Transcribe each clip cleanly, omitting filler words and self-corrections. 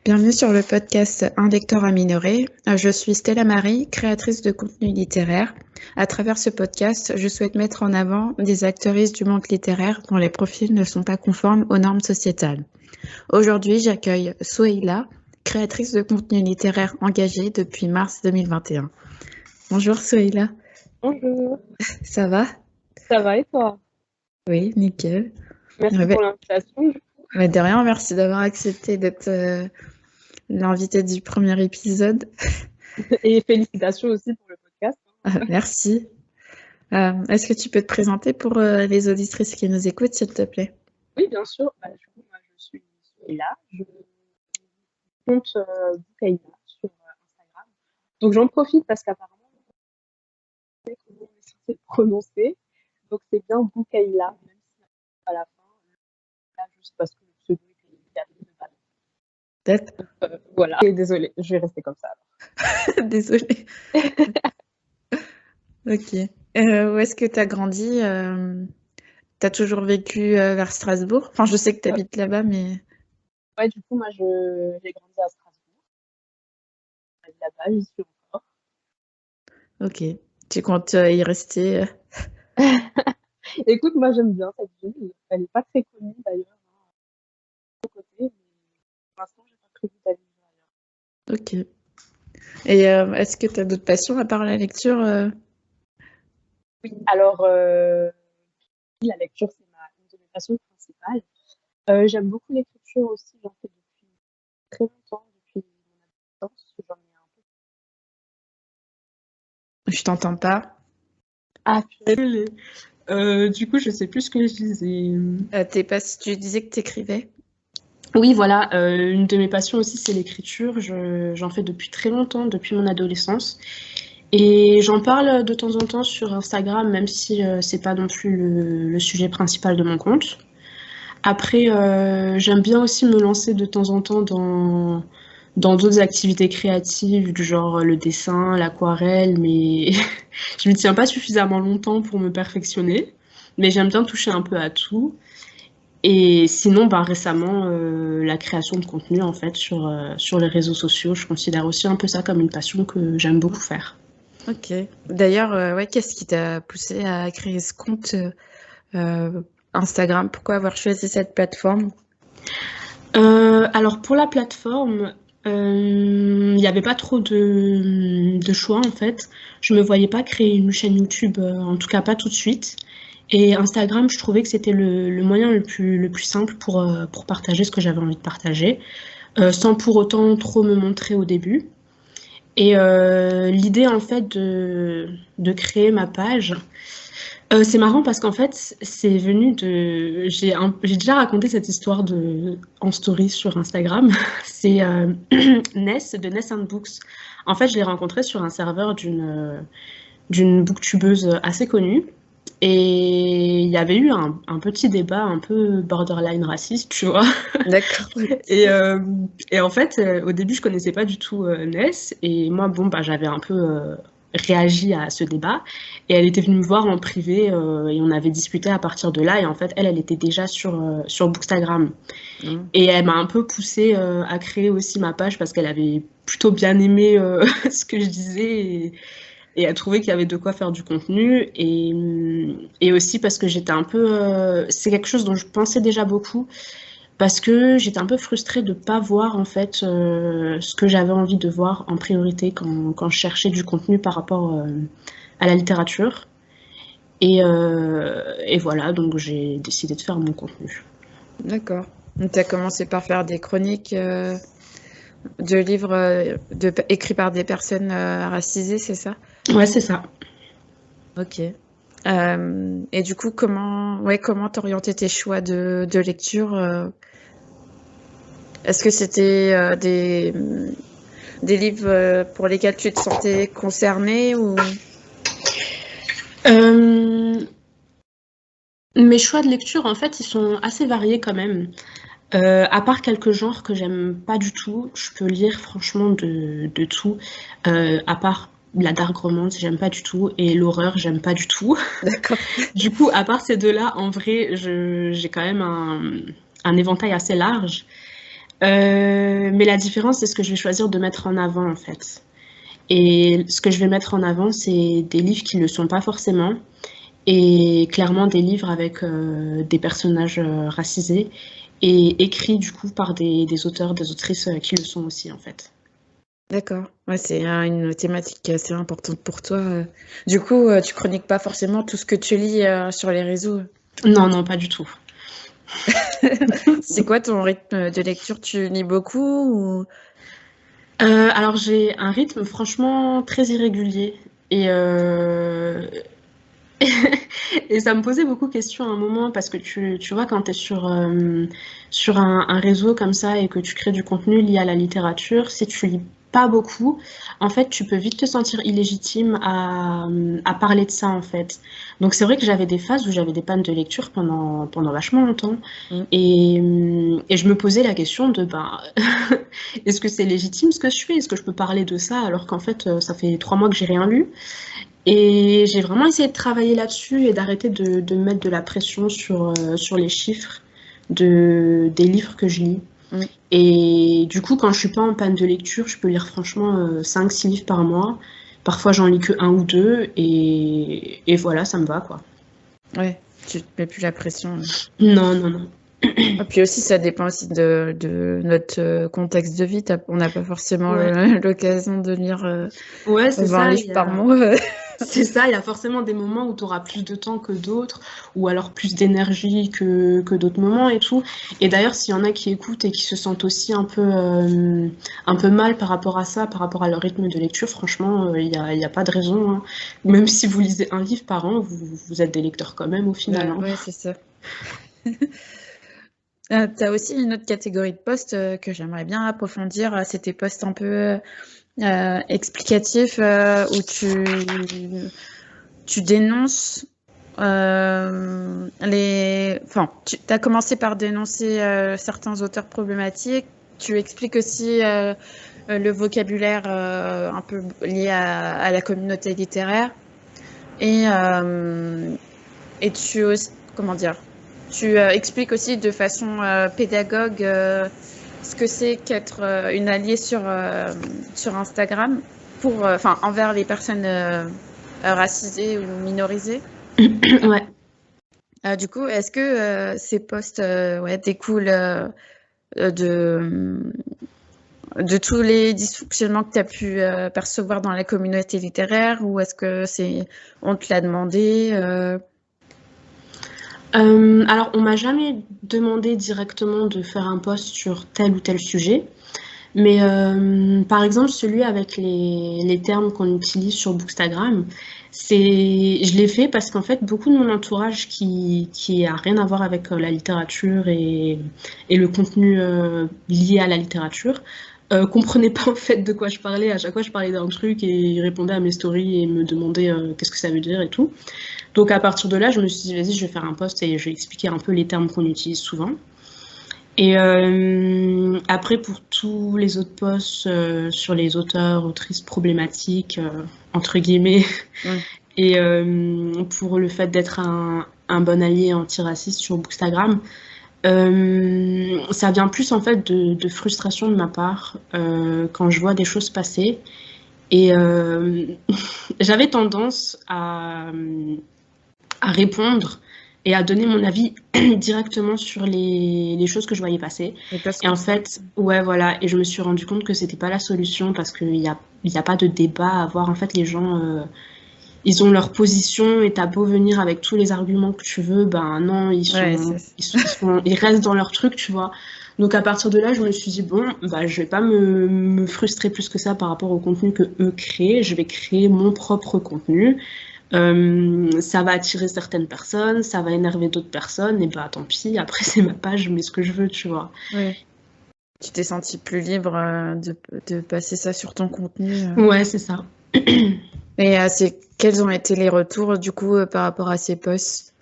Bienvenue sur le podcast Un lecteur à minorer. Je suis Stella Marie, créatrice de contenu littéraire. À travers ce podcast, je souhaite mettre en avant des actrices du monde littéraire dont les profils ne sont pas conformes aux normes sociétales. Aujourd'hui, j'accueille Souheila, créatrice de contenu littéraire engagée depuis mars 2021. Bonjour Souheila. Bonjour, Ça va? ça va et toi? Oui, nickel. Merci pour l'invitation. Mais de rien, merci d'avoir accepté d'être l'invité du premier épisode. Et félicitations aussi pour le podcast. Merci. Est-ce que tu peux te présenter pour les auditrices qui nous écoutent, s'il te plaît? Oui, bien sûr. Moi, je suis là. Je compte Boukaïla sur Instagram. Donc, j'en profite parce qu'apparemment, on sait comment on est censé prononcer. Donc, c'est bien Boukaïla, même si à la fin, là, juste parce que le pseudo est appelé de base. Peut-être. Voilà. Et désolée, je vais rester comme ça. Désolée. Ok. Où est-ce que tu as grandi? Tu as toujours vécu vers Strasbourg? Enfin, je sais que tu habites là-bas, mais... Ouais, du coup, moi, j'ai grandi à Strasbourg. Là-bas, j'y suis encore. Ok. Tu comptes y rester? Écoute, moi, j'aime bien cette ville. Elle n'est pas très connue, d'ailleurs, de côté, mais pour l'instant, j'ai pas prévu d'aller ailleurs. Ok. Et est-ce que tu as d'autres passions à part la lecture? Oui, alors, la lecture, c'est une de mes passions principales. J'aime beaucoup l'écriture aussi, j'en fais depuis très longtemps, depuis mon adolescence. J'en ai un peu. Je t'entends pas. Ah, purée. Du coup, je sais plus ce que je disais. Tu disais que tu écrivais? Oui, voilà, une de mes passions aussi, c'est l'écriture. J'en fais depuis très longtemps, depuis mon adolescence. Et j'en parle de temps en temps sur Instagram, même si c'est pas non plus le sujet principal de mon compte. Après, j'aime bien aussi me lancer de temps en temps dans d'autres activités créatives, du genre le dessin, l'aquarelle, mais je m'y tiens pas suffisamment longtemps pour me perfectionner. Mais j'aime bien toucher un peu à tout. Et sinon, bah, récemment, la création de contenu, en fait, sur les réseaux sociaux, je considère aussi un peu ça comme une passion que j'aime beaucoup faire. Ok. D'ailleurs, ouais, qu'est-ce qui t'a poussé à créer ce compte Instagram? Pourquoi avoir choisi cette plateforme? Alors, pour la plateforme, il n'y avait pas trop de choix, en fait. Je me voyais pas créer une chaîne YouTube, en tout cas pas tout de suite. Et Instagram, je trouvais que c'était le moyen le plus simple pour partager ce que j'avais envie de partager, sans pour autant trop me montrer au début. Et l'idée, en fait, de créer ma page, c'est marrant parce qu'en fait, c'est venu de... J'ai déjà raconté cette histoire en story sur Instagram. C'est Ness, de Ness and Books. En fait, je l'ai rencontrée sur un serveur d'une booktubeuse assez connue. Et il y avait eu un petit débat un peu borderline raciste, tu vois. D'accord. Et en fait, au début, je connaissais pas du tout Ness. Et moi, bon, bah, j'avais un peu réagi à ce débat. Et elle était venue me voir en privé et on avait discuté à partir de là. Et en fait, elle était déjà sur Bookstagram. Et elle m'a un peu poussée à créer aussi ma page parce qu'elle avait plutôt bien aimé ce que je disais. Et elle trouvait qu'il y avait de quoi faire du contenu. Et aussi parce que j'étais un peu... c'est quelque chose dont je pensais déjà beaucoup. Parce que j'étais un peu frustrée de ne pas voir en fait ce que j'avais envie de voir en priorité quand je cherchais du contenu par rapport à la littérature. Et voilà, donc j'ai décidé de faire mon contenu. D'accord. Donc, tu as commencé par faire des chroniques de livres écrits par des personnes racisées, c'est ça? Ouais, c'est ça. Ok. Et du coup, comment t'orienter tes choix de lecture Est-ce que c'était des livres pour lesquels tu te sentais concernée ou... Mes choix de lecture, en fait, ils sont assez variés quand même. À part quelques genres que j'aime pas du tout, je peux lire franchement de tout. À part la dark romance, j'aime pas du tout, et l'horreur, j'aime pas du tout. D'accord. Du coup, à part ces deux-là, en vrai, j'ai quand même un éventail assez large. Mais la différence, c'est ce que je vais choisir de mettre en avant, en fait. Et ce que je vais mettre en avant, c'est des livres qui ne le sont pas forcément, et clairement des livres avec des personnages racisés, et écrits du coup par des auteurs, des autrices qui le sont aussi, en fait. D'accord. Ouais, c'est une thématique qui est assez importante pour toi. Du coup, tu chroniques pas forcément tout ce que tu lis sur les réseaux. Non, non, pas du tout. C'est quoi ton rythme de lecture? Tu lis beaucoup ou... Alors j'ai un rythme franchement très irrégulier, et, et ça me posait beaucoup de questions à un moment, parce que tu vois, quand tu es sur un réseau comme ça et que tu crées du contenu lié à la littérature, si tu lis pas beaucoup, en fait, tu peux vite te sentir illégitime à parler de ça, en fait. Donc c'est vrai que j'avais des phases où j'avais des pannes de lecture pendant vachement longtemps. Mm. Et je me posais la question de, ben, est-ce que c'est légitime ce que je fais? Est-ce que je peux parler de ça alors qu'en fait, ça fait 3 mois que j'ai rien lu? Et j'ai vraiment essayé de travailler là-dessus et d'arrêter de mettre de la pression sur les chiffres des livres que je lis. Mm. Et du coup, quand je suis pas en panne de lecture, je peux lire franchement 5-6 livres par mois. Parfois, j'en lis que un ou deux, et voilà, ça me va, quoi. Ouais, tu te mets plus la pression. Non, non, non. Et puis aussi, ça dépend aussi de notre contexte de vie. On n'a pas forcément Ouais, l'occasion de lire ouais, c'est 20 ça. livres par mois. C'est ça, il y a forcément des moments où tu auras plus de temps que d'autres, ou alors plus d'énergie que d'autres moments et tout. Et d'ailleurs, s'il y en a qui écoutent et qui se sentent aussi un peu mal par rapport à ça, par rapport à leur rythme de lecture, franchement, il y a pas de raison, hein. Même si vous lisez un livre par an, vous êtes des lecteurs quand même au final, hein. Ouais, c'est ça. Tu as aussi une autre catégorie de posts que j'aimerais bien approfondir. C'est tes posts un peu explicatifs où tu dénonces Enfin, tu as commencé par dénoncer certains auteurs problématiques. Tu expliques aussi le vocabulaire un peu lié à la communauté littéraire. Et, comment dire, tu expliques aussi de façon pédagogue ce que c'est qu'être une alliée sur Instagram envers les personnes racisées ou minorisées. Ouais. Du coup, est-ce que ces posts découlent de tous les dysfonctionnements que tu as pu percevoir dans la communauté littéraire, ou est-ce que on te l'a demandé Alors, on m'a jamais demandé directement de faire un post sur tel ou tel sujet. Mais par exemple, celui avec les termes qu'on utilise sur Bookstagram, je l'ai fait parce qu'en fait, beaucoup de mon entourage qui a rien à voir avec la littérature et le contenu lié à la littérature, comprenait pas en fait de quoi je parlais. À chaque fois, je parlais d'un truc et ils répondaient à mes stories et me demandaient qu'est-ce que ça veut dire et tout. Donc à partir de là, je me suis dit, vas-y, je vais faire un post et je vais expliquer un peu les termes qu'on utilise souvent. Et après, pour tous les autres posts sur les auteurs, autrices problématiques, entre guillemets, Ouais. et pour le fait d'être un bon allié antiraciste sur Bookstagram, ça vient plus en fait de frustration de ma part quand je vois des choses passer. Et j'avais tendance à répondre et à donner mon avis directement sur les choses que je voyais passer. Et en fait, ouais, voilà, et je me suis rendu compte que c'était pas la solution parce qu'il y a pas de débat à avoir. En fait, les gens, ils ont leur position et t'as beau venir avec tous les arguments que tu veux, ben non, ils restent dans leur truc, tu vois. Donc à partir de là, je me suis dit, bon, bah, je vais pas me frustrer plus que ça par rapport au contenu que eux créent, je vais créer mon propre contenu. Ça va attirer certaines personnes, ça va énerver d'autres personnes, et bah tant pis, après c'est ma page, je mets ce que je veux, tu vois. Ouais. Tu t'es sentie plus libre de passer ça sur ton contenu. Ouais, c'est ça. Et quels ont été les retours du coup par rapport à ces posts?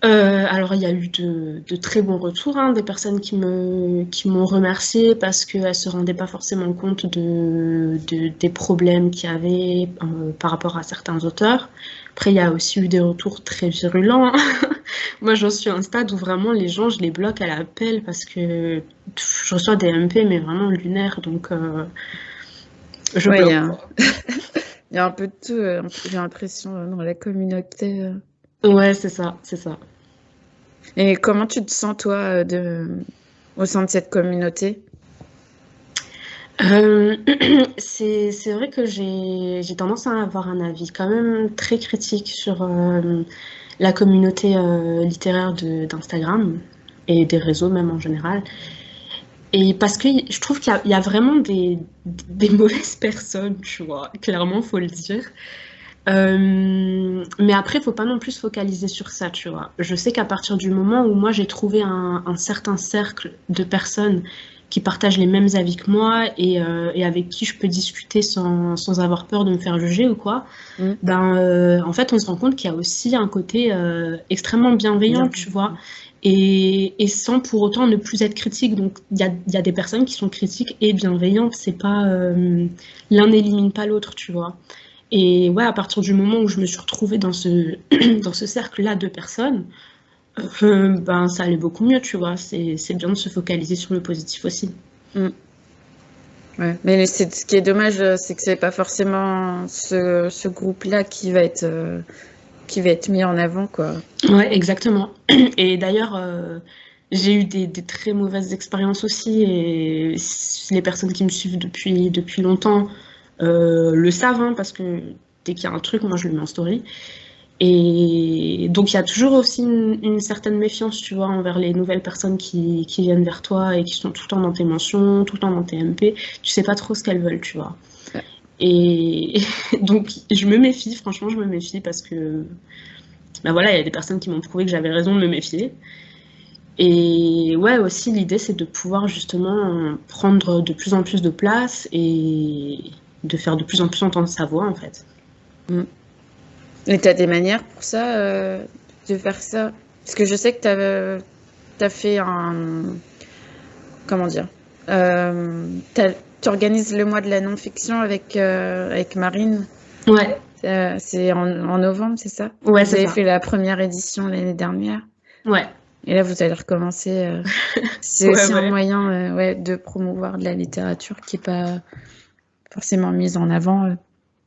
Alors, il y a eu de très bons retours, hein, des personnes qui m'ont remercié parce qu'elles se rendaient pas forcément compte des problèmes qu'il y avait par rapport à certains auteurs. Après, il y a aussi eu des retours très virulents. Moi, j'en suis à un stade où vraiment les gens, je les bloque à l'appel parce que je reçois des MP, mais vraiment lunaires, donc je Ouais, bloque. il y a un peu de tout, j'ai l'impression, dans la communauté. Ouais, c'est ça, c'est ça. Et comment tu te sens, toi, au sein de cette communauté? C'est vrai que j'ai tendance à avoir un avis quand même très critique sur la communauté littéraire d'Instagram et des réseaux même en général. Et parce que je trouve qu'il y a vraiment des mauvaises personnes, tu vois, clairement, faut le dire. Mais après, faut pas non plus se focaliser sur ça, tu vois. Je sais qu'à partir du moment où moi j'ai trouvé un certain cercle de personnes qui partagent les mêmes avis que moi et avec qui je peux discuter sans avoir peur de me faire juger ou quoi, Mm. ben en fait on se rend compte qu'il y a aussi un côté extrêmément bienveillant, Bien. tu vois, et sans pour autant ne plus être critique. Donc il y a des personnes qui sont critiques et bienveillantes, c'est pas l'un n'élimine pas l'autre, tu vois. Et ouais, à partir du moment où je me suis retrouvée dans ce, dans ce cercle-là de personnes, ben, ça allait beaucoup mieux, tu vois. C'est bien de se focaliser sur le positif aussi. Mm. Ouais. Mais ce qui est dommage, c'est que c'est pas forcément ce groupe-là qui va être mis en avant, quoi. Ouais, exactement. Et d'ailleurs, j'ai eu des très mauvaises expériences aussi. Et les personnes qui me suivent depuis longtemps le savent, hein, parce que dès qu'il y a un truc, moi, je le mets en story. Et donc, il y a toujours aussi une certaine méfiance, tu vois, envers les nouvelles personnes qui viennent vers toi et qui sont tout le temps dans tes mentions, tout le temps dans tes MP. Tu sais pas trop ce qu'elles veulent, tu vois. Ouais. Et donc, je me méfie, franchement, je me méfie parce que, ben voilà, il y a des personnes qui m'ont prouvé que j'avais raison de me méfier. Et ouais, aussi, l'idée, c'est de pouvoir justement prendre de plus en plus de place et de faire de plus en plus entendre sa voix, en fait. Mm. Et tu as des manières pour ça, de faire ça? Parce que je sais que tu as fait comment dire? Tu organises le mois de la non-fiction avec Marine. Ouais, C'est en novembre, c'est ça? ouais, Vous c'est avez ça. fait la première édition l'année dernière. Ouais, Et là, vous allez recommencer. C'est ouais, aussi un ouais. moyen, ouais, de promouvoir de la littérature qui n'est pas forcément mise en avant.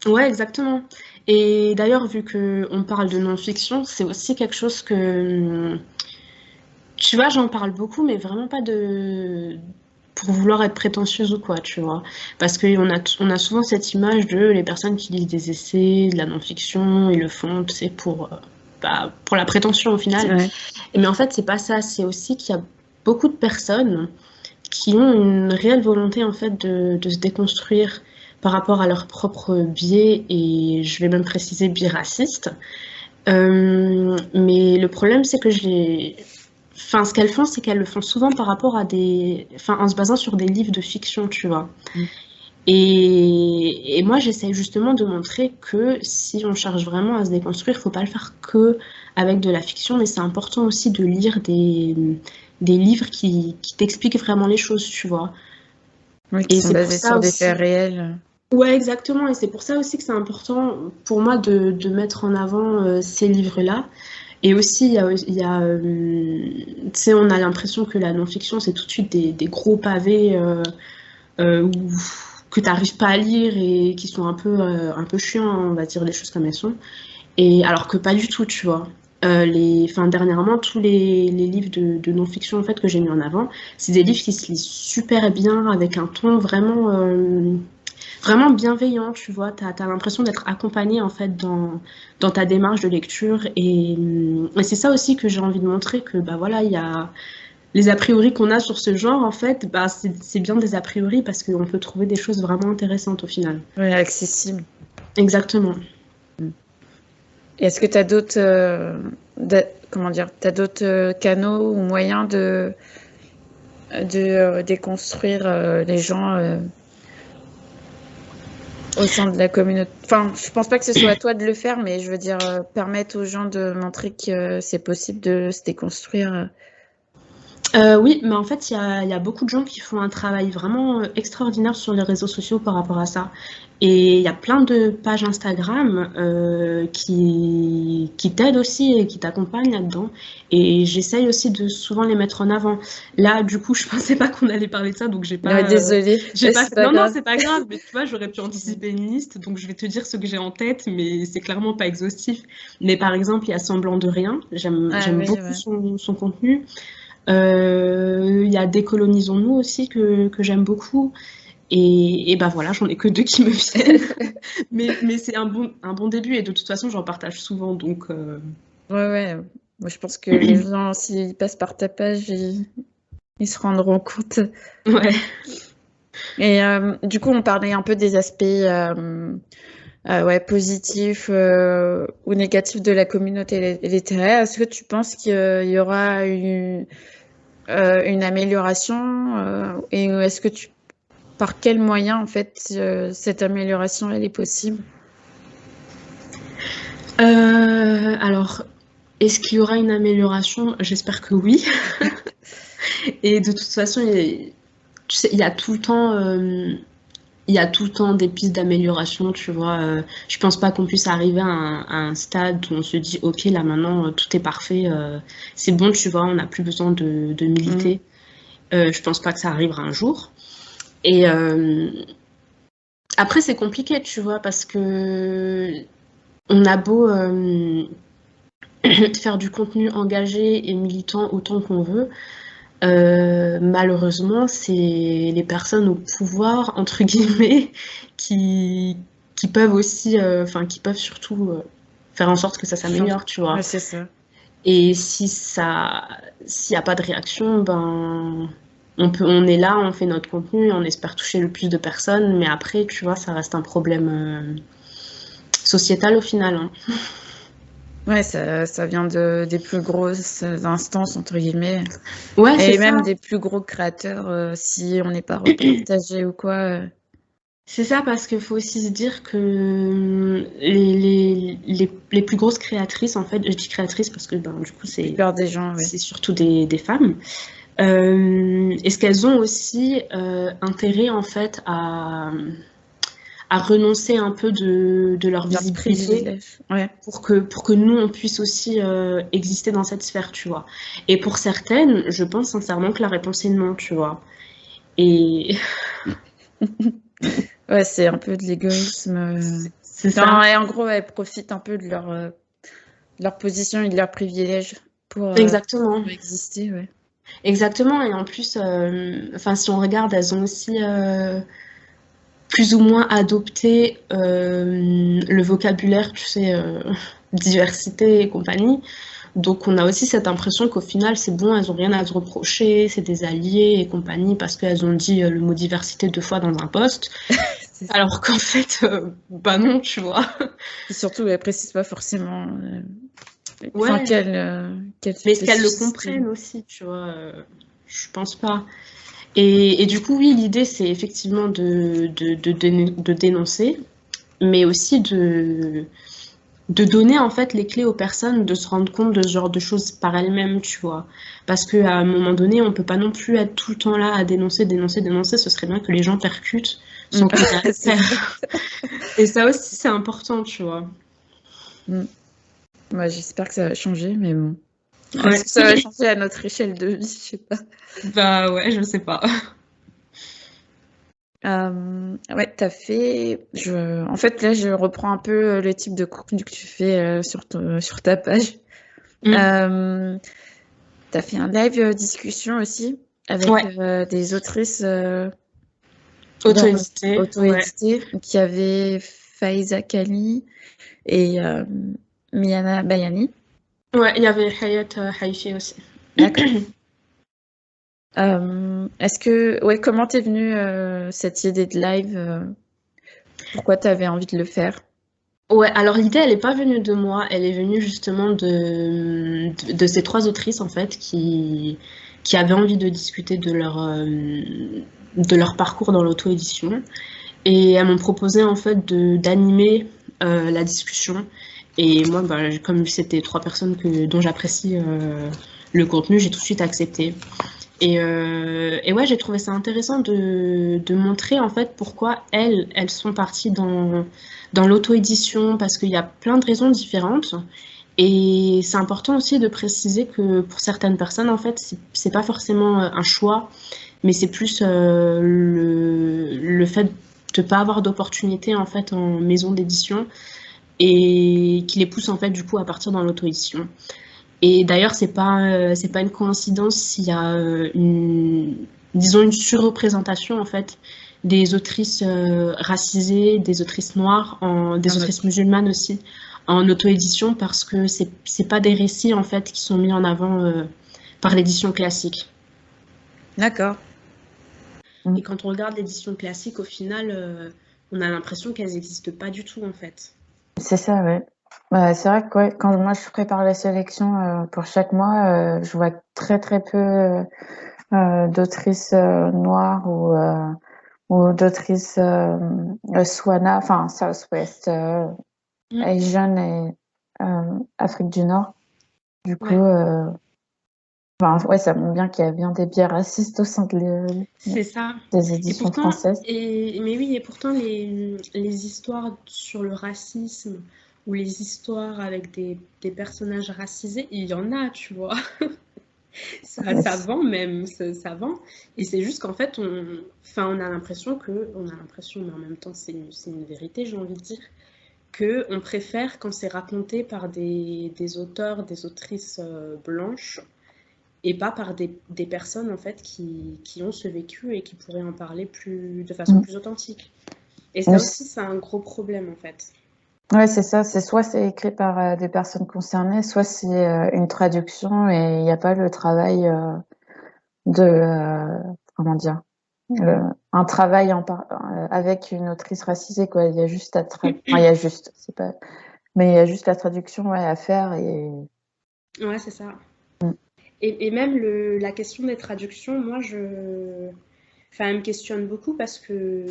Ouais, exactement. Et d'ailleurs, vu que on parle de non-fiction, c'est aussi quelque chose que, tu vois, j'en parle beaucoup, mais vraiment pas de pour vouloir être prétentieuse ou quoi, tu vois. Parce on a souvent cette image de les personnes qui lisent des essais, de la non-fiction, ils le font, tu sais, bah, pour la prétention au final. Ouais. Mais en fait, c'est pas ça. C'est aussi qu'il y a beaucoup de personnes qui ont une réelle volonté en fait de se déconstruire par rapport à leur propre biais et je vais même préciser biais raciste. Mais le problème c'est que enfin ce qu'elles font c'est qu'elles le font souvent par rapport à enfin en se basant sur des livres de fiction, tu vois. Mm. Et moi j'essaie justement de montrer que si on cherche vraiment à se déconstruire, faut pas le faire que avec de la fiction, mais c'est important aussi de lire des livres qui t'expliquent vraiment les choses, tu vois. Oui, qui Et sont c'est pour basés ça sur des aussi. faits réels. Ouais, exactement. Et c'est pour ça aussi que c'est important pour moi de mettre en avant ces livres-là. Et aussi, tu sais, on a l'impression que la non-fiction, c'est tout de suite des gros pavés que tu n'arrives pas à lire et qui sont un peu chiants, hein, on va dire les choses comme elles sont. Et alors que pas du tout, tu vois. Enfin, dernièrement, tous les livres de non-fiction en fait, que j'ai mis en avant, c'est des livres qui se lisent super bien, avec un ton vraiment bienveillant, tu vois. T'as l'impression d'être accompagné en fait dans ta démarche de lecture. Et c'est ça aussi que j'ai envie de montrer que bah voilà, il y a les a priori qu'on a sur ce genre, en fait, bah, c'est bien des a priori parce qu'on peut trouver des choses vraiment intéressantes au final. Ouais, accessible. Exactement. Et est-ce que tu as d'autres, comment dire, t'as d'autres canaux ou moyens de déconstruire les gens au sein de la communauté. Enfin, je pense pas que ce soit à toi de le faire, mais je veux dire, permettre aux gens de montrer que c'est possible de se déconstruire. Oui, mais en fait, il y a beaucoup de gens qui font un travail vraiment extraordinaire sur les réseaux sociaux par rapport à ça. Et il y a plein de pages Instagram qui t'aident aussi et qui t'accompagnent là-dedans. Et j'essaye aussi de souvent les mettre en avant. Là, du coup, je pensais pas qu'on allait parler de ça, donc Ouais, désolée, j'ai pas. c'est pas Non, non, grave. c'est pas grave. Mais tu vois, j'aurais pu anticiper une liste, donc je vais te dire ce que j'ai en tête, mais c'est clairement pas exhaustif. Mais par exemple, il y a Semblant de rien. Ah J'aime oui, beaucoup ouais. son contenu. Il y a Décolonisons-nous aussi que j'aime beaucoup. Et bah voilà, j'en ai que deux qui me viennent. Mais c'est un bon début et de toute façon, j'en partage souvent. Donc, Ouais, ouais. Moi, je pense que les gens, s'ils passent par ta page, ils se rendront compte. ouais. Et du coup, on parlait un peu des aspects ouais, positifs ou négatifs de la communauté littéraire. Est-ce que tu penses qu'il y aura une amélioration et est-ce que par quels moyens, en fait, cette amélioration, elle est possible? Alors, est-ce qu'il y aura une amélioration? J'espère que oui. Et de toute façon, tu sais, il y a tout le temps. Il y a tout le temps des pistes d'amélioration, tu vois. Je pense pas qu'on puisse arriver à un stade où on se dit, ok, là maintenant tout est parfait, c'est bon, tu vois, on n'a plus besoin de Mm. militer. Je pense pas que ça arrivera un jour. Et après, c'est compliqué, tu vois, parce que on a beau faire du contenu engagé et militant autant qu'on veut. Malheureusement, c'est les personnes au pouvoir, entre guillemets, qui, qui peuvent aussi, enfin, qui peuvent surtout faire en sorte que ça s'améliore, tu Ouais, vois. c'est ça. Et s'il n'y a pas de réaction, ben, on est là, on fait notre contenu, on espère toucher le plus de personnes, mais après, tu vois, ça reste un problème sociétal au final, hein. Ouais, ça vient des plus grosses instances, entre guillemets, Ouais, c'est et ça. même des plus gros créateurs, si on n'est pas repartagé ou quoi. C'est ça parce qu'il faut aussi se dire que les plus grosses créatrices, en fait, je dis créatrices parce que ben, du coup, La plupart des gens, ouais. c'est surtout des femmes. Est-ce qu'elles ont aussi intérêt, en fait, à renoncer un peu de leur Leurs visibilité privilèges. Ouais. pour que nous, on puisse aussi exister dans cette sphère, tu vois. Et pour certaines, je pense sincèrement que la réponse est non, tu vois. Et Ouais, c'est un peu de l'égoïsme. c'est ça. Enfin, et en gros, elles profitent un peu de leur position et de leurs privilèges Exactement. pour exister, ouais. Exactement, et en plus, enfin, si on regarde, elles ont aussi plus ou moins adopté le vocabulaire, tu sais, diversité et compagnie. Donc on a aussi cette impression qu'au final, c'est bon, elles ont rien à se reprocher, c'est des alliés et compagnie parce qu'elles ont dit le mot diversité 2 fois dans un post. C'est ça. Alors qu'en fait, bah non, tu vois. Et surtout, elles précisent pas forcément enfin, Ouais, quelle mais est-ce qu'elles le spécificité. comprennent aussi, tu vois? Je pense pas. Et du coup, oui, l'idée, c'est effectivement de dénoncer, mais aussi de donner en fait les clés aux personnes de se rendre compte de ce genre de choses par elles-mêmes, tu vois. Parce qu'à un moment donné, on peut pas non plus être tout le temps là à dénoncer, dénoncer, dénoncer. Ce serait bien que les gens percutent Mm. sans qu'on ait à le C'est ça. faire. Et ça aussi, c'est important, tu vois. Mm. Ouais, j'espère que ça va changer, mais bon. Est-ce Ouais, que ça va changer à notre échelle de vie? Je sais pas. bah ouais, je sais pas. Ouais, t'as fait. En fait, là, je reprends un peu le type de contenu que tu fais sur ta page. Mm. Euh, T'as fait un live discussion aussi avec Ouais, des autrices auto-édité, ouais. auto-éditées. Donc, il y avait Faiza Kali et Miana Bayani. Ouais, il y avait Hayat Haifi aussi. D'accord. Ouais, comment t'es venue cette idée de live? Pourquoi t'avais envie de le faire? Ouais, alors l'idée, elle n'est pas venue de moi, elle est venue justement de ces 3 autrices, en fait, qui avaient envie de discuter de leur parcours dans l'auto-édition. Et elles m'ont proposé en fait d'animer la discussion. Et moi, comme c'était 3 personnes dont j'apprécie le contenu, j'ai tout de suite accepté. Et ouais, j'ai trouvé ça intéressant de montrer en fait pourquoi elles sont parties dans l'auto-édition, parce qu'il y a plein de raisons différentes. Et c'est important aussi de préciser que pour certaines personnes, en fait, c'est pas forcément un choix, mais c'est plus le fait de pas avoir d'opportunité en fait en maison d'édition et qui les pousse en fait du coup à partir dans l'auto-édition. Et d'ailleurs, c'est pas une coïncidence s'il y a disons une surreprésentation en fait des autrices racisées, des autrices noires, des autrices musulmanes aussi en auto-édition parce que c'est pas des récits en fait qui sont mis en avant par l'édition classique. D'accord. Et quand on regarde l'édition classique, au final, on a l'impression qu'elles n'existent pas du tout en fait. C'est ça, ouais. C'est vrai que ouais, quand moi je prépare la sélection pour chaque mois, je vois très très peu d'autrices noires ou d'autrices Swana, enfin Southwest, Asian et Afrique du Nord. Du coup, ouais, ça montre bien qu'il y a bien des biais racistes au sein C'est ça. des éditions françaises. Mais oui, et pourtant les histoires sur le racisme ou les histoires avec des personnages racisés, il y en a, tu vois. Ça vend même, ça vend. Et c'est juste qu'en fait, on a l'impression mais en même temps, c'est une vérité, j'ai envie de dire, que on préfère quand c'est raconté par des auteurs, des autrices blanches, et pas par des personnes en fait qui ont ce vécu et qui pourraient en parler de façon plus authentique. Et ça aussi, c'est un gros problème en fait. Ouais, c'est ça. C'est soit c'est écrit par des personnes concernées, soit c'est une traduction et il n'y a pas le travail comment dire, un travail avec une autrice racisée, quoi. Il y a juste c'est pas, mais il y a juste la traduction, ouais, à faire et. Ouais, c'est ça. Et même la question des traductions, moi, elle me questionne beaucoup parce que,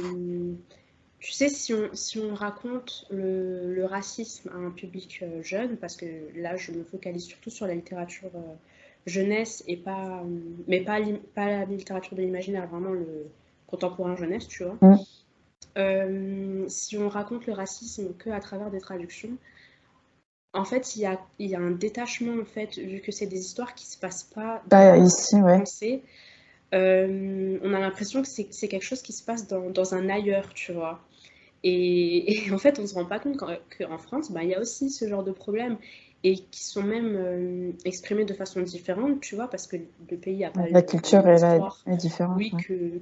tu sais, si on raconte le racisme à un public jeune, parce que là, je me focalise surtout sur la littérature jeunesse et pas, mais pas la littérature de l'imaginaire, vraiment le contemporain jeunesse, tu vois. Si on raconte le racisme que à travers des traductions, en fait, il y a un détachement, en fait, vu que c'est des histoires qui se passent pas dans ici, ouais. français. On a l'impression que c'est quelque chose qui se passe dans un ailleurs, tu vois. Et en fait, on se rend pas compte qu'en France, il y a aussi ce genre de problèmes et qui sont même exprimés de façon différente, tu vois, parce que le pays n'a pas La culture est différente. oui,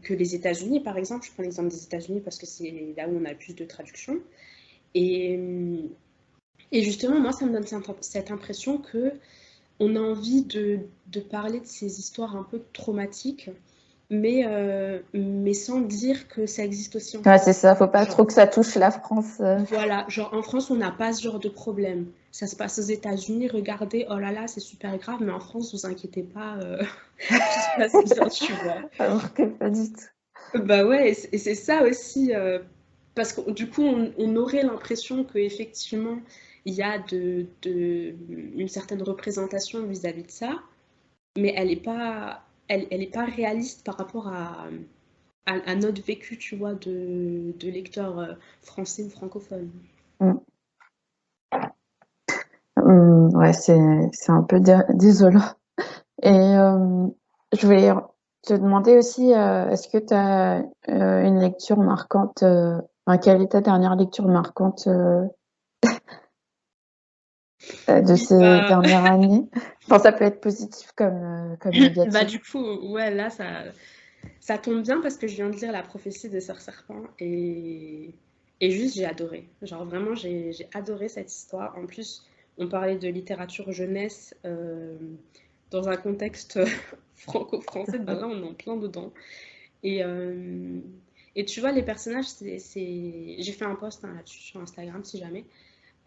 que les États-Unis, par exemple. Je prends l'exemple des États-Unis parce que c'est là où on a le plus de traductions. Et, et justement, moi, ça me donne cette impression que on a envie de parler de ces histoires un peu traumatiques, mais sans dire que ça existe aussi en Ouais, France. c'est ça. Faut pas trop que ça touche la France. Voilà, genre en France, on n'a pas ce genre de problème. Ça se passe aux États-Unis, regardez, oh là là, c'est super grave, mais en France, vous inquiétez pas, tout se passe bien, tu vois. Alors que pas du tout. Bah ouais, et c'est ça aussi, parce que du coup, on aurait l'impression qu'effectivement, il y a une certaine représentation vis-à-vis de ça, mais elle est pas réaliste par rapport à notre vécu, tu vois, de lecteurs français ou francophones. Ouais, c'est un peu désolant. Et je voulais te demander aussi, est-ce que tu as une lecture marquante, quelle est ta dernière lecture marquante de Oui, ces dernières années? Enfin, ça peut être positif comme bah négatif. du coup, ouais, là, ça tombe bien parce que je viens de lire La prophétie de Sœur Serpent et juste j'ai adoré. Genre vraiment, j'ai adoré cette histoire. En plus, on parlait de littérature jeunesse dans un contexte franco-français, ben là, on est en plein dedans. Et, euh, et tu vois, les personnages, j'ai fait un post là-dessus sur Instagram si jamais.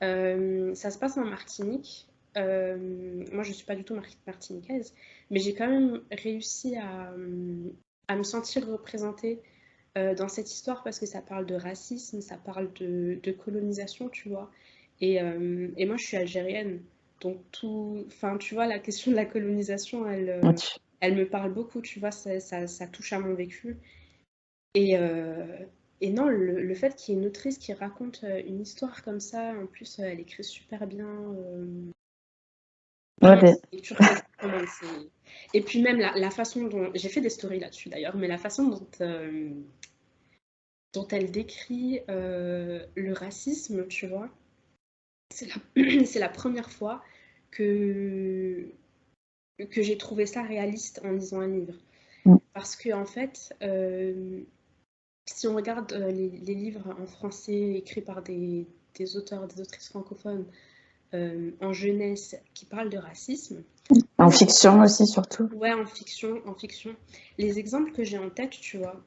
Ça se passe en Martinique. Moi, je ne suis pas du tout martiniquaise, mais j'ai quand même réussi à me sentir représentée dans cette histoire parce que ça parle de racisme, ça parle de colonisation, tu vois. Et moi, je suis algérienne, donc enfin, tu vois, la question de la colonisation, Ok. elle me parle beaucoup, tu vois, ça touche à mon vécu. Et, euh, et non, le fait qu'il y ait une autrice qui raconte une histoire comme ça, en plus, elle écrit super bien. Ouais, Vraiment, c'est une lecture que je recommande. Et puis même la façon dont... J'ai fait des stories là-dessus d'ailleurs, mais la façon dont elle décrit le racisme, tu vois, c'est c'est la première fois que, que j'ai trouvé ça réaliste en lisant un livre. mm. Parce que, en fait, si on regarde les livres en français écrits par des auteurs, des autrices francophones en jeunesse qui parlent de racisme, En fiction aussi, surtout. ouais, en fiction, les exemples que j'ai en tête, tu vois,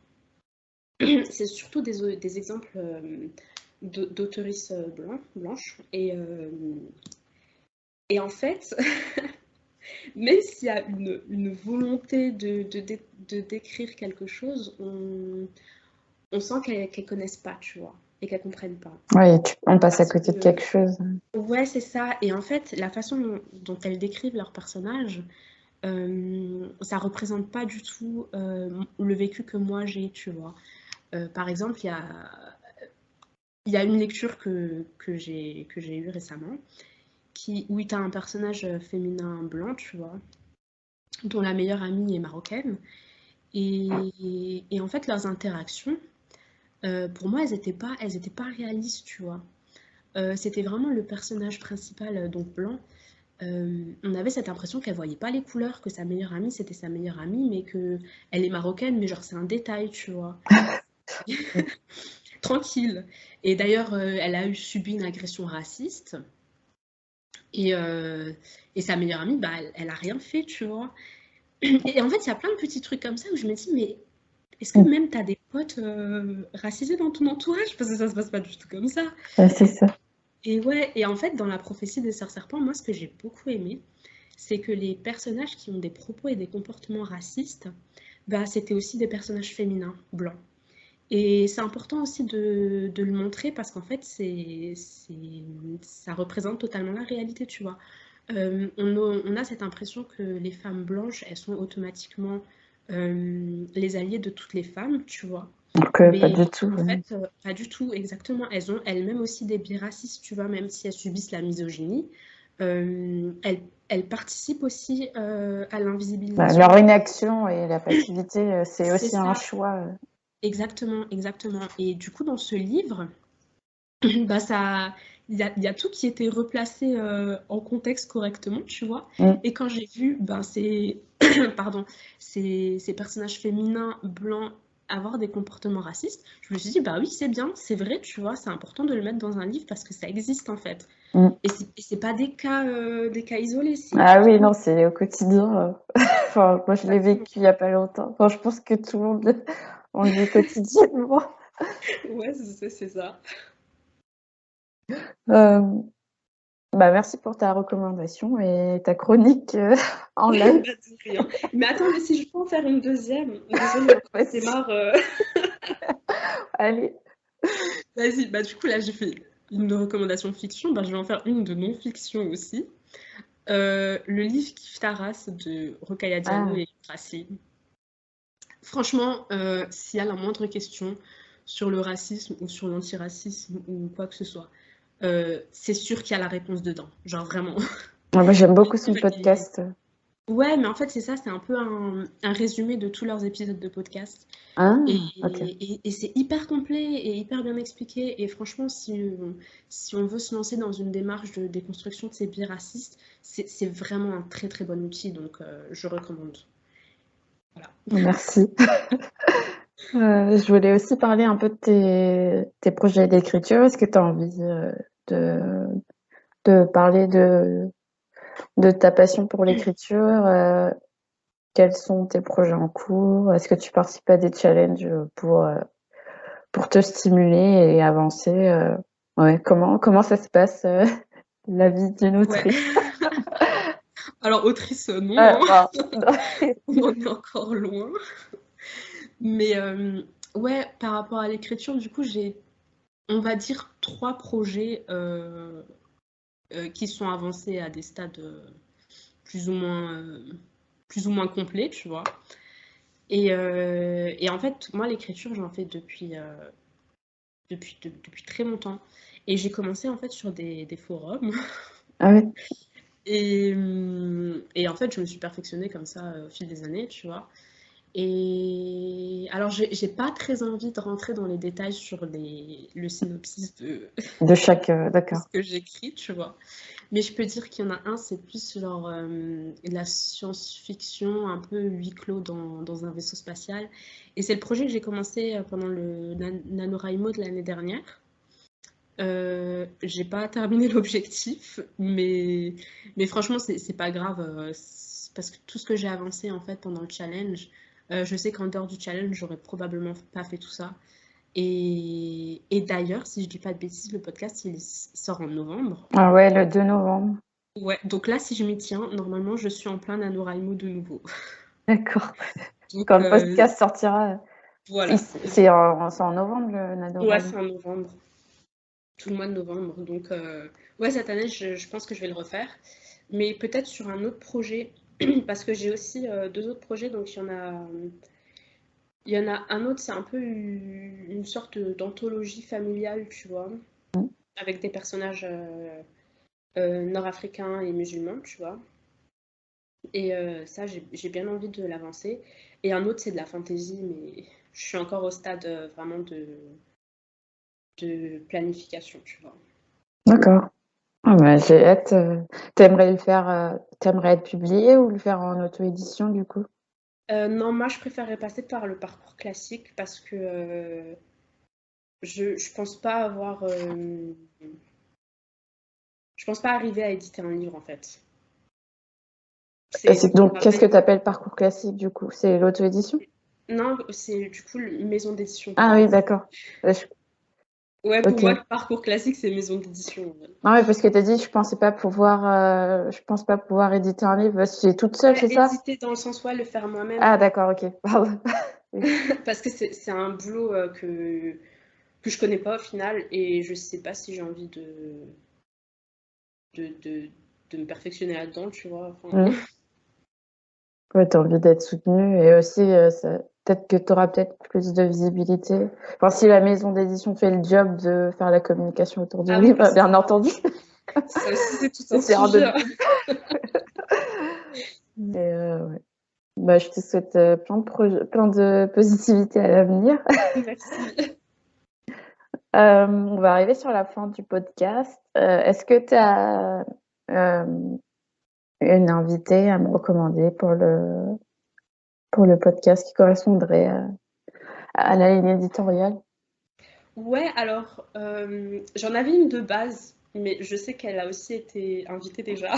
c'est surtout des exemples d'auteuristes blanches. Et en fait, même s'il y a une volonté de décrire quelque chose, on sent qu'elles connaissent pas, tu vois, et qu'elles comprennent pas. Ouais, on passe à Parce côté de que, quelque chose. ouais, c'est ça. Et en fait, la façon dont elles décrivent leurs personnages, ça représente pas du tout le vécu que moi j'ai, tu vois. Par exemple, il y a une lecture que j'ai eue récemment où tu as un personnage féminin blanc, tu vois, dont la meilleure amie est marocaine. Et en fait, leurs interactions, pour moi, elles étaient pas réalistes, tu vois. C'était vraiment le personnage principal, donc blanc. On avait cette impression qu'elle voyait pas les couleurs, que sa meilleure amie, c'était sa meilleure amie, mais que elle est marocaine, mais genre c'est un détail, tu vois. Tranquille. Et d'ailleurs, elle a subi une agression raciste. Et, euh, et sa meilleure amie, bah, elle a rien fait, tu vois. Et en fait, il y a plein de petits trucs comme ça où je me dis, mais est-ce que Mm. même t'as des potes racisés dans ton entourage? Parce que ça se passe pas du tout comme ça. Ouais, c'est ça. Et ouais, et en fait, dans la prophétie des sœurs serpents, moi, ce que j'ai beaucoup aimé, c'est que les personnages qui ont des propos et des comportements racistes, bah, c'était aussi des personnages féminins, blancs. Et c'est important aussi de le montrer parce qu'en fait, ça représente totalement la réalité, tu vois. On a cette impression que les femmes blanches, elles sont automatiquement les alliées de toutes les femmes, tu vois. Donc, pas Mais du tout. en Ouais. fait, pas du tout, exactement. Elles ont elles-mêmes aussi des biais racistes, tu vois, même si elles subissent la misogynie. Elles participent aussi à Bah, l'invisibilisation. leur inaction et la passivité, c'est C'est aussi un ça, choix. exactement, exactement. Et du coup, dans ce livre, bah ça, il y a tout qui était replacé en contexte correctement, tu vois. Mm. Et quand j'ai vu ben, pardon, ces personnages féminins blancs avoir des comportements racistes, je me suis dit, bah oui, c'est bien, c'est vrai, tu vois, c'est important de le mettre dans un livre parce que ça existe en fait. Mm. Et c'est pas des cas isolés, c'est Ah oui, vraiment... non, c'est au quotidien. Enfin, moi, je l'ai Exactement. vécu il y a pas longtemps. Enfin, je pense que tout le monde, on le vit quotidiennement. Ouais, c'est ça. Euh, Bah, merci pour ta recommandation et ta chronique en live. Bah, de rien. Mais attends, mais si je peux en faire une deuxième, désolée, hein, je Vas-y, démarre. allez. Vas-y, bah du coup là j'ai fait une de recommandation fiction, bah je vais en faire une de non-fiction aussi. Le livre Kif Taras de Rokhaya Diallo Ah, et Tracy. Franchement, s'il y a la moindre question sur le racisme ou sur l'antiracisme ou quoi que ce soit, c'est sûr qu'il y a la réponse dedans. Genre vraiment. ah, moi, j'aime Le beaucoup son livre est- podcast. Ouais, mais en fait c'est ça, c'est un peu un résumé de tous leurs épisodes de podcast. Ah, ok. Et c'est hyper complet et hyper bien expliqué. Et franchement, si on veut se lancer dans une démarche de déconstruction de ces biais racistes, c'est vraiment un très très bon outil. Donc, je recommande. Voilà. Merci. Je voulais aussi parler un peu de tes projets d'écriture. Est-ce que tu as envie de, de parler de ta passion pour l'écriture? Quels sont tes projets en cours? Est-ce que tu participes à des challenges pour te stimuler et avancer? Ouais, comment ça se passe, la vie d'une Ouais. autrice? Alors, autrice, non, hein. Enfin, On en est encore loin. Mais Ouais, par rapport à l'écriture, du coup, j'ai, on va dire, 3 projets qui sont avancés à des stades plus ou moins, plus ou moins complets, tu vois. Et en fait, moi, l'écriture, j'en fais depuis très longtemps. Et j'ai commencé en fait sur des forums. Ah ouais. Et en fait, je me suis perfectionnée comme ça au fil des années, tu vois. Et alors, j'ai pas très envie de rentrer dans les détails sur le synopsis De chaque, de d'accord. ce que j'écris, tu vois. Mais je peux dire qu'il y en a un, c'est plus genre de la science-fiction, un peu huis clos dans un vaisseau spatial. Et c'est le projet que j'ai commencé pendant le NaNoWriMo de l'année dernière. J'ai pas terminé l'objectif, mais franchement, c'est pas grave. Parce que tout ce que j'ai avancé en fait pendant le challenge, je sais qu'en dehors du challenge, j'aurais probablement pas fait tout ça. Et d'ailleurs, si je dis pas de bêtises, le podcast il sort en novembre. Ah ouais, le 2 novembre. Ouais, donc là, si je m'y tiens, normalement, je suis en plein NaNoWriMo de nouveau. D'accord. Donc Quand le podcast sortira, voilà. c'est en novembre le Ouais, NaNoWriMo? c'est en novembre, tout le mois de novembre. Donc ouais, cette année, je pense que je vais le refaire. Mais peut-être sur un autre projet, parce que j'ai aussi 2 autres projets. Donc il y en a un autre, c'est un peu une sorte d'anthologie familiale, tu vois, Mmh. avec des personnages nord-africains et musulmans, tu vois. Et ça, j'ai bien envie de l'avancer. Et un autre, c'est de la fantasy, mais je suis encore au stade vraiment de planification, tu vois. D'accord. Ah bah, j'ai hâte, tu le faire, tu être publié ou le faire en auto-édition du coup? Non, moi, je préférerais passer par le parcours classique parce que je pense pas avoir. Je pense pas arriver à éditer un livre, en fait. C'est donc qu'est-ce que tu appelles parcours classique du coup? C'est l'auto-édition? Non, c'est du coup une maison d'édition, Ah pardon. oui, d'accord. Je Ouais, pour moi, OK. le parcours classique, c'est maison d'édition. Ouais. Non, mais parce que tu as dit: Je pense pas pouvoir éditer un livre». C'est toute seule, Ouais, c'est ça? éditer dans le sens, ouais, le faire moi-même. Ah d'accord, OK. Pardon. Oui. Parce que c'est un boulot que je connais pas au final et je sais pas si j'ai envie de, de, de me perfectionner là-dedans, tu vois. Enfin, Mmh. Ouais, tu as envie d'être soutenue et aussi, ça peut-être que tu auras peut-être plus de visibilité. Enfin, si la maison d'édition fait le job de faire la communication autour du ah oui, livre, bien entendu. ça aussi, c'est tout un C'est un sujet. autre mais ouais. Bah, je te souhaite, plein de positivité à l'avenir. Merci. On va arriver sur la fin du podcast. Est-ce que tu as, une invitée à me recommander pour le podcast qui correspondrait à la ligne éditoriale? Ouais, alors, j'en avais une de base, mais je sais qu'elle a aussi été invitée déjà.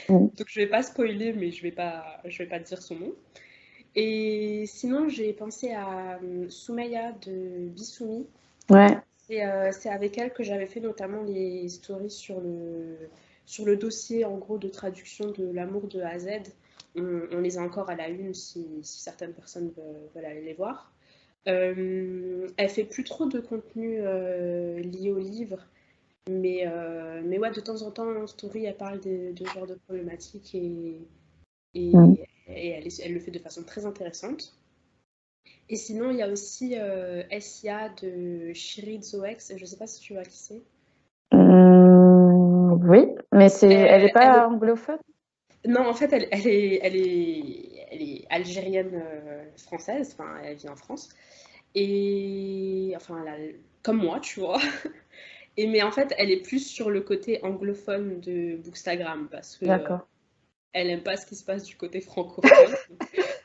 Mmh. Donc, je vais pas spoiler, mais je vais pas dire son nom. Et sinon, j'ai pensé à Soumeya de Bissoumi. Ouais. C'est avec elle que j'avais fait notamment les stories sur le dossier en gros de traduction de L'amour de A à Z. On les a encore à la une si certaines personnes veulent aller les voir. Elle fait plus trop de contenu lié au livre, mais ouais, de temps en temps en story, elle parle de ce genre de problématiques Mmh. et elle le fait de façon très intéressante. Et sinon, il y a aussi SIA de Shiri Zoex, je sais pas si tu vois qui c'est. Oui, mais elle est Elle pas est... anglophone? Non, en fait, elle est algérienne française, enfin, elle vit en France. Et enfin, comme moi, tu vois. Mais en fait, elle est plus sur le côté anglophone de Bookstagram parce que D'accord. elle aime pas ce qui se passe du côté francophone.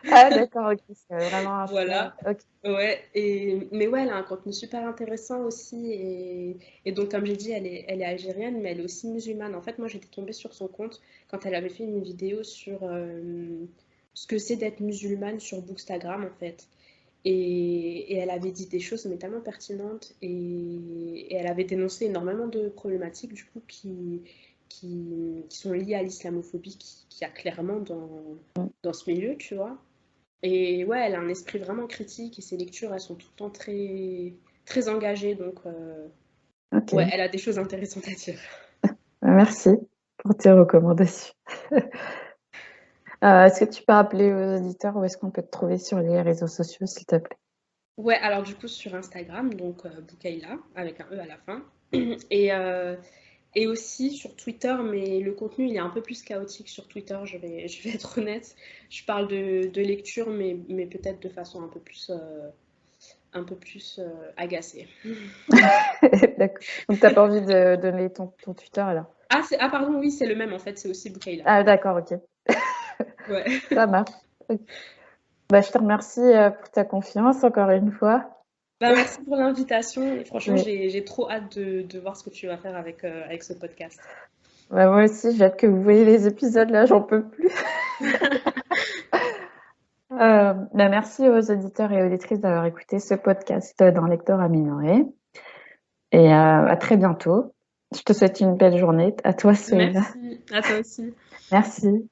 Ah d'accord, OK, c'est vraiment un choix. Voilà. OK. Ouais, mais ouais, elle a un contenu super intéressant aussi. Et donc, comme j'ai dit, elle est algérienne, mais elle est aussi musulmane. En fait, moi, j'étais tombée sur son compte quand elle avait fait une vidéo sur ce que c'est d'être musulmane sur Bookstagram, en fait. Et elle avait dit des choses mais tellement pertinentes et elle avait dénoncé énormément de problématiques du coup qui sont liées à l'islamophobie qui a clairement dans ce milieu, tu vois. Et ouais, elle a un esprit vraiment critique et ses lectures, elles sont tout le temps très, très engagées. Donc, Ok. ouais, elle a des choses intéressantes à dire. Merci pour tes recommandations. Est-ce que tu peux rappeler aux auditeurs où est-ce qu'on peut te trouver sur les réseaux sociaux, s'il te plaît? Ouais, alors du coup, sur Instagram, donc Boukaïla, avec un E à la fin. Et, euh, et aussi sur Twitter, mais le contenu, il est un peu plus chaotique sur Twitter, je vais être honnête. Je parle de lecture, mais peut-être de façon un peu plus agacée. D'accord. Donc, tu n'as pas envie de donner ton Twitter alors? Ah, pardon, oui, c'est le même en fait, c'est aussi Boukaïla. Ah, d'accord, ok. Ouais. Ça marche. Ok. Bah, je te remercie pour ta confiance encore une fois. Bah, merci pour l'invitation et franchement, Oui. j'ai trop hâte de voir ce que tu vas faire avec ce podcast. Bah, moi aussi, j'ai hâte que vous voyez les épisodes là, j'en peux plus. Bah, merci aux auditeurs et auditrices d'avoir écouté ce podcast d'un lecteur aminoré. Et à très bientôt. Je te souhaite une belle journée. À toi, Sonia. Merci, à toi aussi. Merci.